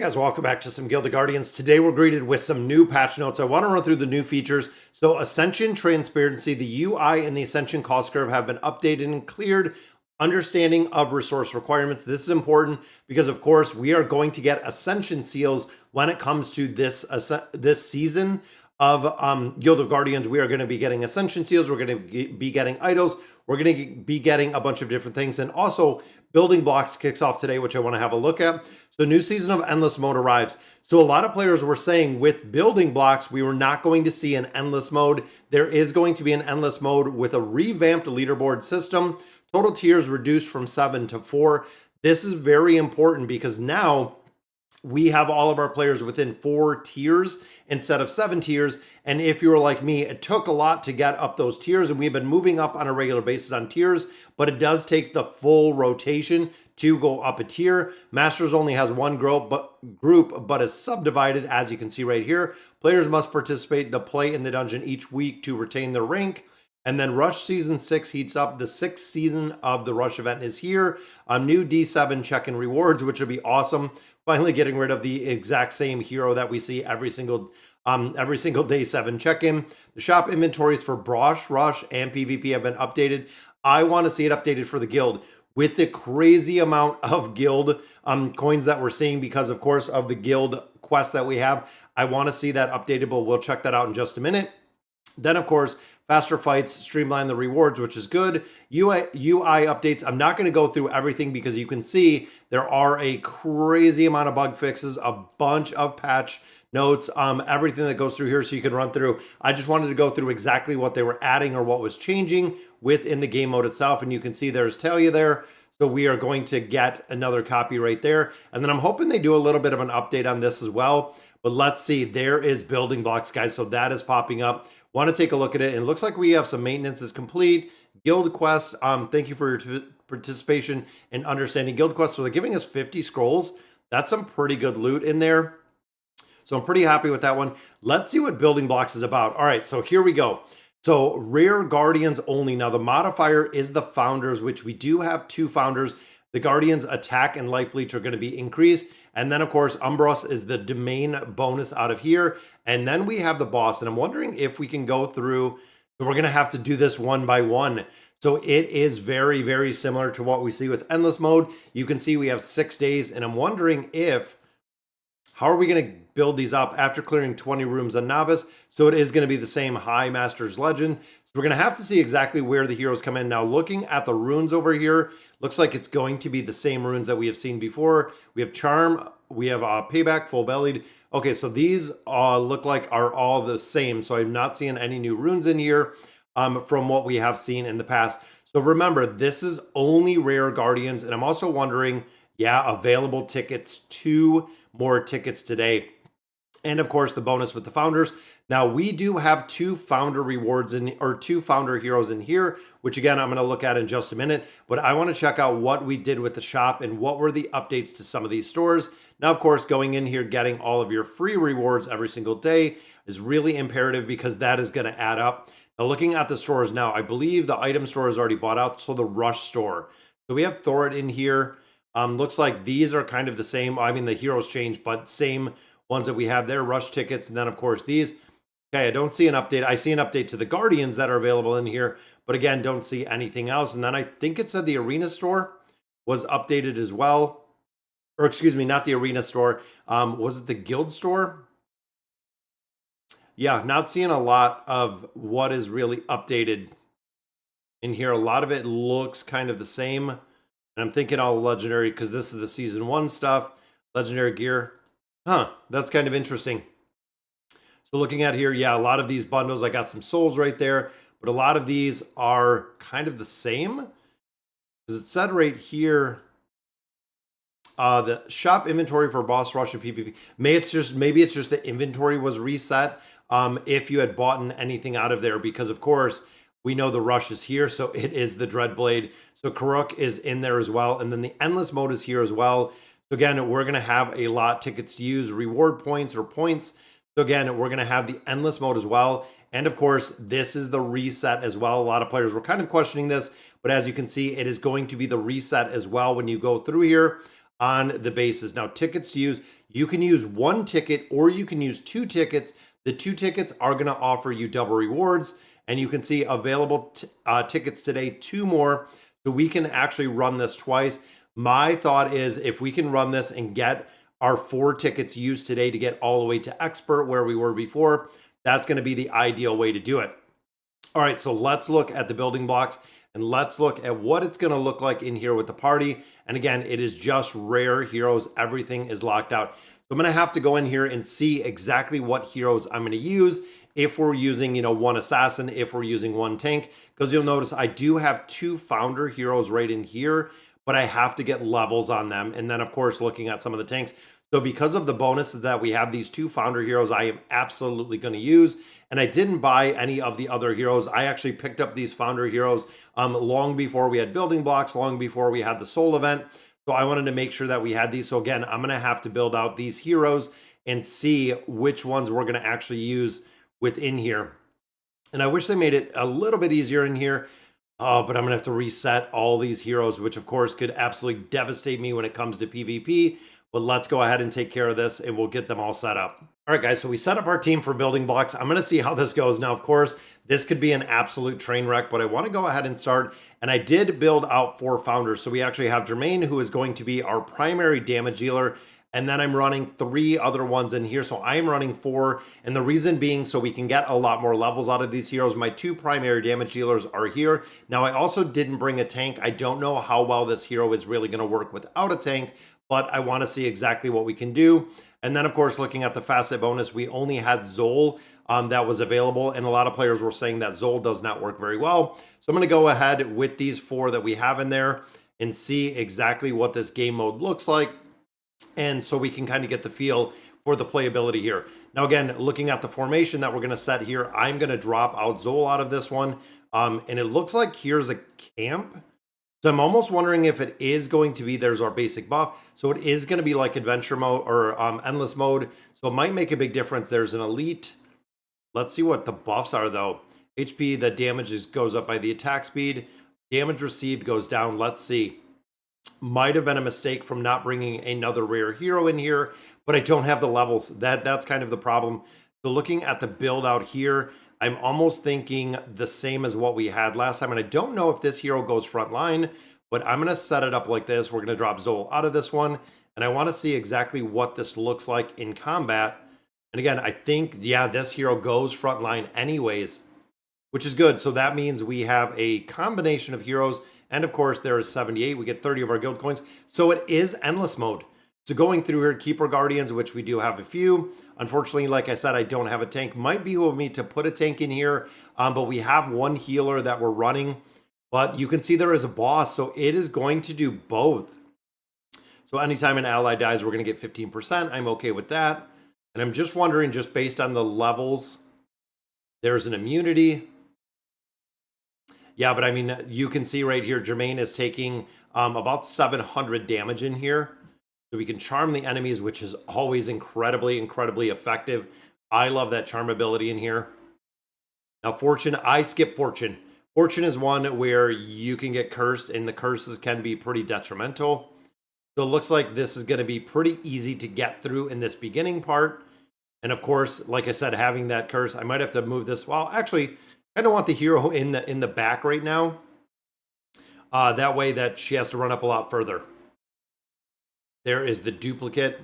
Guys, welcome back to some Gilded Guardians. Today we're greeted with some new patch notes. I want to run through the new features. So Ascension Transparency, the UI and the Ascension cost curve have been updated and cleared. Understanding of resource requirements. This is important because of course we are going to get Ascension seals when it comes to this season of Guild of Guardians. We are going to be getting Ascension seals. We're going to be getting idols. We're going to be getting a bunch of different things. And also Building Blocks kicks off today, which I want to have a look at. So new season of Endless Mode arrives. So a lot of players were saying with Building Blocks, we were not going to see an Endless Mode. There is going to be an Endless Mode with a revamped leaderboard system. Total tiers reduced from 7 to 4. This is very important because now we have all of our players within 4 tiers instead of 7 tiers. And if you were like me, it took a lot to get up those tiers, and we've been moving up on a regular basis on tiers, but it does take the full rotation to go up a tier. Masters only has one group, but is subdivided, as you can see right here. Players must participate to play in the dungeon each week to retain their rank. And then Rush Season 6 heats up. The 6th season of the Rush event is here. A new D7 check-in rewards, which would be awesome. Finally getting rid of the exact same hero that we see every single day 7 check-in. The shop inventories for Boss Rush and PvP have been updated. I want to see it updated for the guild. With the crazy amount of guild coins that we're seeing because, of course, of the guild quest that we have, I want to see that updated, but we'll check that out in just a minute. Then, of course, faster fights, streamline the rewards, which is good. UI updates. I'm not going to go through everything because you can see there are a crazy amount of bug fixes, a bunch of patch notes, everything that goes through here so you can run through. I just wanted to go through exactly what they were adding or what was changing within the game mode itself. And you can see there's Talia there. So we are going to get another copy right there. And then I'm hoping they do a little bit of an update on this as well. But let's see, there is Building Blocks, guys. So that is popping up. Want to take a look at it. And it looks like we have some maintenance is complete. Guild Quest, thank you for your participation in understanding Guild Quest. So they're giving us 50 scrolls. That's some pretty good loot in there. So I'm pretty happy with that one. Let's see what Building Blocks is about. All right, so here we go. So rare Guardians only. Now the modifier is the Founders, which we do have 2 Founders. The Guardians attack and life leech are going to be increased. And then, of course, Umbros is the domain bonus out of here. And then we have the boss. And I'm wondering if we can go through. So we're going to have to do this one by one. So it is very, very similar to what we see with Endless Mode. You can see we have 6 days. And I'm wondering how are we going to build these up after clearing 20 rooms on Novice? So it is going to be the same High Master's Legend. So we're going to have to see exactly where the heroes come in. Now, looking at the runes over here, looks like it's going to be the same runes that we have seen before. We have Charm, we have Payback, Full Bellied. Okay, so these look like are all the same. So I'm not seeing any new runes in here from what we have seen in the past. So remember, this is only rare Guardians. And I'm also wondering, available tickets, 2 more tickets today. And of course, the bonus with the Founders. Now we do have 2 Founder rewards or 2 Founder heroes in here, which again, I'm going to look at in just a minute, but I want to check out what we did with the shop and what were the updates to some of these stores. Now, of course, going in here, getting all of your free rewards every single day is really imperative because that is going to add up. Now looking at the stores now, I believe the item store is already bought out. So the Rush store. So we have Thorit in here. Looks like these are kind of the same. I mean, the heroes changed, but same ones that we have there, Rush tickets. And then of course these. Okay, I don't see an update. I see an update to the Guardians that are available in here, but again, don't see anything else. And then I think it said the Arena store was updated as well. Or excuse me, not the Arena store. Was it the Guild store? Yeah, not seeing a lot of what is really updated in here. A lot of it looks kind of the same. And I'm thinking all legendary because this is the season 1 stuff. Legendary gear. That's kind of interesting. So looking at here, a lot of these bundles, I got some souls right there, but a lot of these are kind of the same. Because it said right here, the shop inventory for Boss Rush and PvP. Maybe it's just the inventory was reset if you had bought anything out of there, because of course, we know the Rush is here, so it is the Dreadblade. So Karuk is in there as well, and then the Endless Mode is here as well. So again, we're going to have a lot tickets to use, reward points or points. So again, we're going to have the Endless Mode as well. And of course, this is the reset as well. A lot of players were kind of questioning this, but as you can see, it is going to be the reset as well when you go through here. on the bases. Now, tickets to use, you can use one ticket or you can use two tickets. The two tickets are going to offer you double rewards, and you can see available tickets today, two more. So we can actually run this twice. My thought is if we can run this and get our 4 tickets used today to get all the way to expert where we were before, that's going to be the ideal way to do it. All right, so let's look at the building blocks and let's look at what it's going to look like in here with the party. And again, it is just rare heroes. Everything is locked out. So I'm going to have to go in here and see exactly what heroes I'm going to use. If we're using, one assassin, if we're using one tank, because you'll notice I do have 2 founder heroes right in here, but I have to get levels on them. And then of course, looking at some of the tanks. So because of the bonuses that we have, these 2 founder heroes, I am absolutely going to use. And I didn't buy any of the other heroes. I actually picked up these founder heroes long before we had building blocks, long before we had the soul event. So I wanted to make sure that we had these. So again, I'm going to have to build out these heroes and see which ones we're going to actually use within here. And I wish they made it a little bit easier in here. But I'm going to have to reset all these heroes, which of course could absolutely devastate me when it comes to PvP. But let's go ahead and take care of this and we'll get them all set up. All right, guys, so we set up our team for building blocks. I'm going to see how this goes. Now, of course, this could be an absolute train wreck, but I want to go ahead and start. And I did build out 4 founders. So we actually have Jermaine, who is going to be our primary damage dealer. And then I'm running 3 other ones in here. So I am running 4. And the reason being, so we can get a lot more levels out of these heroes. My 2 primary damage dealers are here. Now, I also didn't bring a tank. I don't know how well this hero is really going to work without a tank, but I want to see exactly what we can do. And then, of course, looking at the facet bonus, we only had Zol that was available. And a lot of players were saying that Zol does not work very well. So I'm going to go ahead with these 4 that we have in there and see exactly what this game mode looks like. And so we can kind of get the feel for the playability here. Now, again, looking at the formation that we're going to set here, I'm going to drop out Zol out of this one. And it looks like here's a camp. So I'm almost wondering if it is going to be, there's our basic buff. So it is going to be like adventure mode or endless mode. So it might make a big difference. There's an elite. Let's see what the buffs are though. HP, the damage goes up by the attack speed. Damage received goes down. Let's see. Might have been a mistake from not bringing another rare hero in here, but I don't have the levels. That's kind of the problem. So looking at the build out here, I'm almost thinking the same as what we had last time. And I don't know if this hero goes front line, but I'm going to set it up like this. We're going to drop Zol out of this one. And I want to see exactly what this looks like in combat. And again, I think, yeah, this hero goes front line anyways, which is good. So that means we have a combination of heroes. And of course, there is 78. We get 30 of our guild coins. So it is endless mode. So going through here, Keeper Guardians, which we do have a few. Unfortunately, like I said, I don't have a tank. Might be of me to put a tank in here, but we have one healer that we're running. But you can see there is a boss, so it is going to do both. So anytime an ally dies, we're going to get 15%. I'm okay with that. And I'm just wondering, just based on the levels, there's an immunity. Yeah, but I mean, you can see right here, Jermaine is taking about 700 damage in here. So we can charm the enemies, which is always incredibly, incredibly effective. I love that charm ability in here. Now, Fortune, I skip Fortune. Fortune is one where you can get cursed, and the curses can be pretty detrimental. So it looks like this is going to be pretty easy to get through in this beginning part. And of course, like I said, having that curse, I might have to move this. Well, actually, I don't want the hero in the back right now. That way that she has to run up a lot further. There is the duplicate.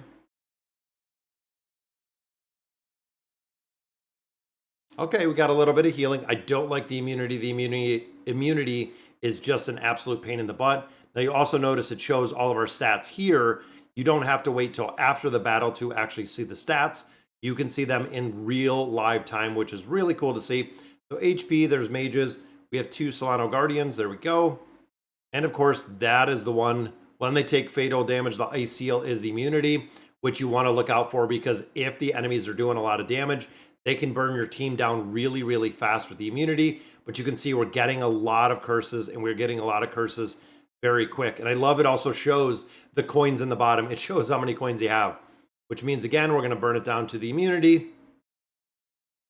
Okay, we got a little bit of healing. I don't like the immunity. The immunity is just an absolute pain in the butt. Now you also notice it shows all of our stats here. You don't have to wait till after the battle to actually see the stats. You can see them in real live time, which is really cool to see. So HP, there's mages. We have 2 Solano Guardians. There we go. And of course, that is the one. When they take fatal damage, the Ice Seal is the immunity, which you want to look out for, because if the enemies are doing a lot of damage, they can burn your team down really, really fast with the immunity. But you can see we're getting a lot of curses, and we're getting a lot of curses very quick. And I love it also shows the coins in the bottom. It shows how many coins you have, which means, again, we're going to burn it down to the immunity.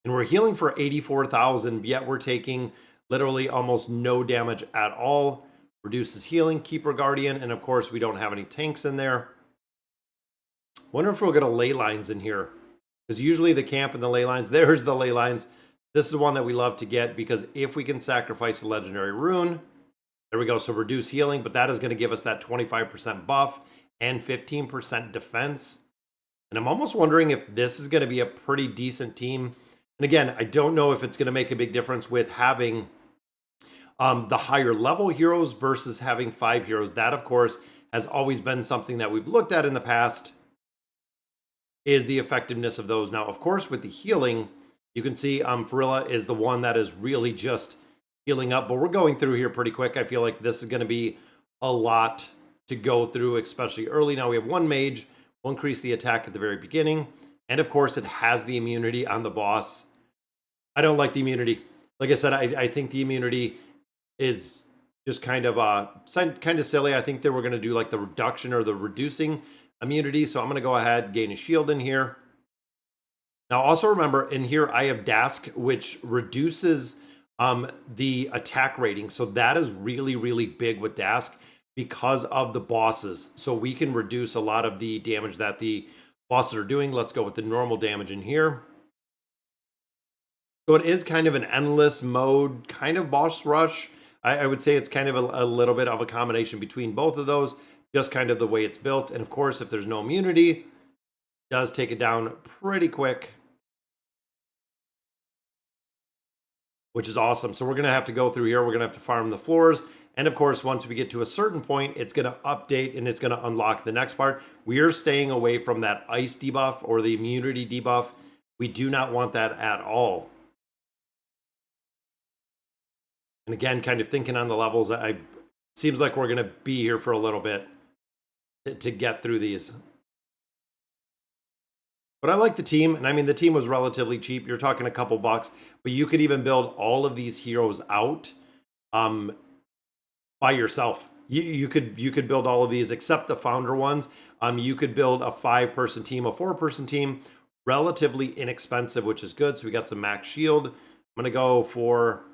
And we're healing for 84,000, yet we're taking literally almost no damage at all. Reduces healing, Keeper Guardian, and of course we don't have any tanks in there. Wonder if we'll get a ley lines in here. Because usually the camp and the ley lines, there's the ley lines. This is one that we love to get because if we can sacrifice a legendary rune, there we go. So reduce healing, but that is going to give us that 25% buff and 15% defense. And I'm almost wondering if this is going to be a pretty decent team. And again, I don't know if it's going to make a big difference with having the higher level heroes versus having 5 heroes. That, of course, has always been something that we've looked at in the past, is the effectiveness of those. Now, of course, with the healing, you can see Farilla is the one that is really just healing up, but we're going through here pretty quick. I feel like this is going to be a lot to go through, especially early. Now we have one mage. We'll increase the attack at the very beginning. And of course, it has the immunity on the boss. I don't like the immunity. Like I said, I think the immunity is just kind of silly. I think they were going to do like the reduction or the reducing immunity. So I'm going to go ahead, gain a shield in here. Now also remember, in here I have Dask, which reduces the attack rating. So that is really, really big with Dask because of the bosses. So we can reduce a lot of the damage that the bosses are doing. Let's go with the normal damage in here. So it is kind of an endless mode, kind of boss rush. I would say it's kind of a little bit of a combination between both of those, just kind of the way it's built. And of course, if there's no immunity, it does take it down pretty quick, which is awesome. So we're going to have to go through here. We're going to have to farm the floors. And of course, once we get to a certain point, it's going to update and it's going to unlock the next part. We are staying away from that ice debuff or the immunity debuff. We do not want that at all. And again, kind of thinking on the levels, seems like we're going to be here for a little bit to get through these. But I like the team, and I mean, the team was relatively cheap. You're talking a couple bucks, but you could even build all of these heroes out by yourself. You could build all of these except the founder ones. You could build a 5-person team, a 4-person team, relatively inexpensive, which is good. So we got some max shield. I'm going to go for...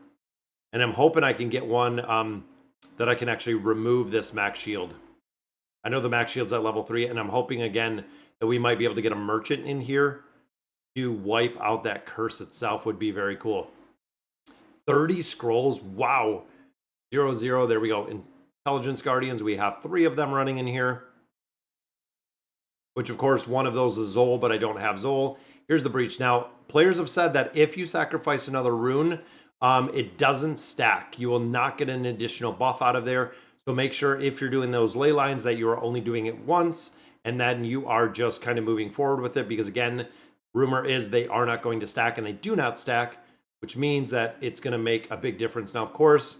And I'm hoping I can get one that I can actually remove this max shield. I know the max shield's at level 3, and I'm hoping again that we might be able to get a merchant in here to wipe out that curse itself. Would be very cool. 30 scrolls. Wow. 0, there we go. Intelligence Guardians. We have 3 of them running in here. Which, of course, one of those is Zol, but I don't have Zol. Here's the breach. Now, players have said that if you sacrifice another rune, it doesn't stack. You will not get an additional buff out of there. So make sure if you're doing those ley lines that you are only doing it once, and then you are just kind of moving forward with it. Because again, rumor is they are not going to stack, and they do not stack, which means that it's going to make a big difference. Now, of course,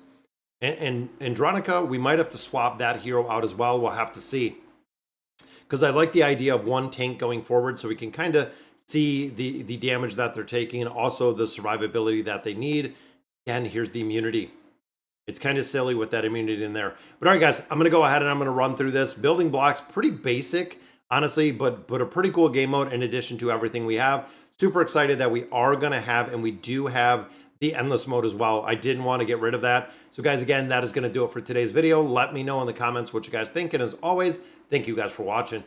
and Andronica, we might have to swap that hero out as well. We'll have to see. Because I like the idea of one tank going forward so we can kind of see the damage that they're taking and also the survivability that they need. And here's the immunity. It's kind of silly with that immunity in there. But all right, guys, I'm going to go ahead and I'm going to run through this. Building blocks, pretty basic, honestly, but a pretty cool game mode in addition to everything we have. Super excited that we are going to have, and we do have the endless mode as well. I didn't want to get rid of that. So guys, again, that is going to do it for today's video. Let me know in the comments what you guys think. And as always, thank you guys for watching.